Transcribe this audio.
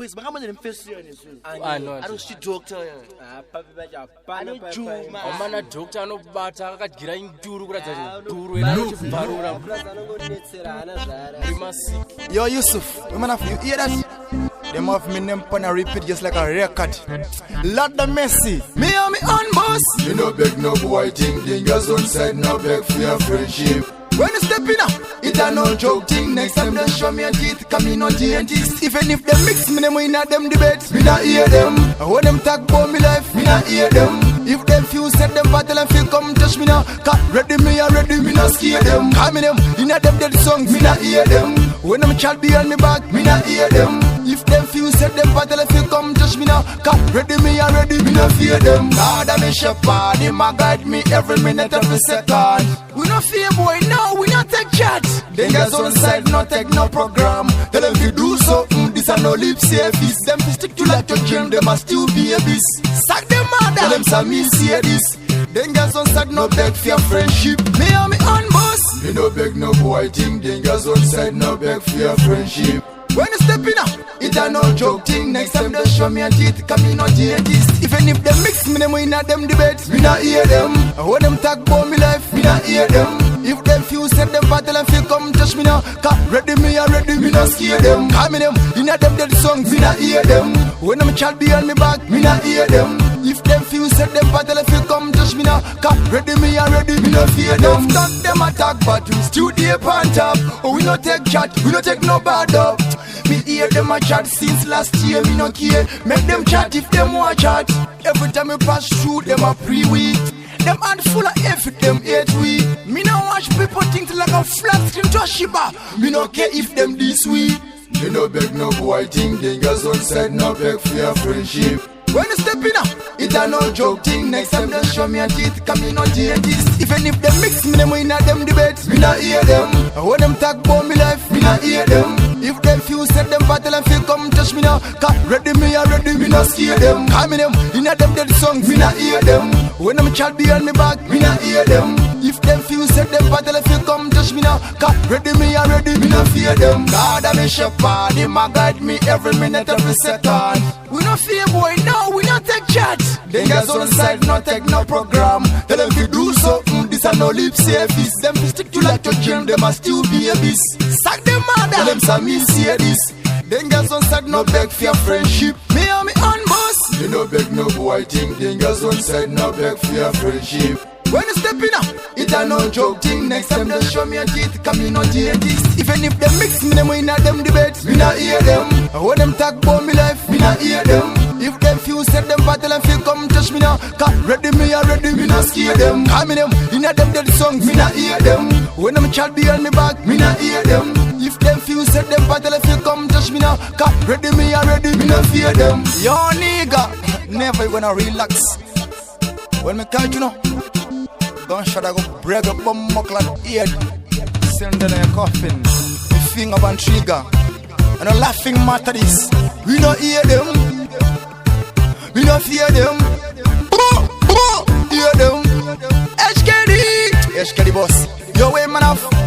Pois baka manje nemfesiyone nje. I don't see doctor. I don't do man. Omana doctor no bata akagira induru kuradza duru ena chibharura. Yo Yusuf, woman of you hear that? Them have me name on a repeat just like a record. Lord the Messi, me and me on boss. Me no beg no boy thing, dingas on side, no beg for your friendship. When you step in it a no joke thing. Next time they show me a teeth, come in on TNTs. Even if they mix me, them in a them debates. Me not hear them. When them talk about me life, me not hear them. If them few set them battle and feel come touch me now. Ready me already, me not scare them. Call me them, in a them dead songs, me not hear them. When them child behind me back, me not hear them. If them few set them battle and feel come touch me now. Ready me already, me not fear them. God I'm a shepherd, him a guide me every minute, every second. We not fear boy, no, we not take chat. Dingas on side, not take no program. Tell them if do so, this a no lip service. Them fi stick to like your dream, them a still be a beast. Sack them mother. Tell them some me see this. Dingas on side, no beg for your friendship. Me and me on boss. Me no beg no boy thing. Dingas on side, no beg for your friendship. When you step in it a no joke thing. Next time they show me a teeth, come in on TNTs. Even if they mix me, them in a them debates. Me not hear them. When them talk about me life, me not hear them. If them few set them battle and feel come touch me now. Ready me already, me not scare them. Call me them, in a them dead songs, me not hear them. When them child behind me back, me not hear them. If them few set them battle and feel come touch me now. Ready me already, me not fear them. Stop them attack, but we still deep on top. Oh, we not take chat, we not take no bad up. Me hear them a chat since last year, me no care. Make them chat if them want chat. Every time we pass through, them a pre-week. Them hand full of F, them 8 week. Me no watch people think like a flat screen Toshiba. Me no care if them this week. Me no beg no boy thing, dingas on side, no beg for your friendship. When you step in it a no joke thing. Next time they show me a teeth, come in on TNTs. Even if they mix me, them in a them debates. Me not hear them. When them talk about me life, me not hear them. If them few set them battle and feel come touch me now. Ready me already, me not scare them. Call me them, in a them dead songs, me not hear them. When them child behind me back, me not hear them. If them few set them battle and feel come touch me now. Ready me already, me not fear them. God I'm a shepherd, him a guide me every minute, every second. We not fear boy, no, we not take chat. Dingas on side, not take no program. Tell them if do so, this a no lip service. Them fi stick to like your dream, them a still be a beast. Sack them mother. Tell them some me see this. Dingas on side, no beg for your friendship. Me and me on boss. Me no beg no boy thing. Dingas on side, no beg for your friendship. When you step in it a no joke thing. Next time they show me a teeth, come in on TNTs. Even if they mix me, them in a them debates. Me not hear them. When them talk about me life, me not hear them. If them few set them battle and feel come touch me now. Ready me already, me not scare them. Call me them, in a them dead songs, me not hear them. When them child behind me back, me not hear them. If them few set them battle and feel come touch me now. Ready me already, me not fear them. Yo nigga, never gonna relax. When me catch you know, gunshot I go break up bomb muckle head. Send them in a coffin. Me finger on trigger. And a laughing matter this. We don't hear them. We don't fear them. Hear them. HKD boss. Yo way man off.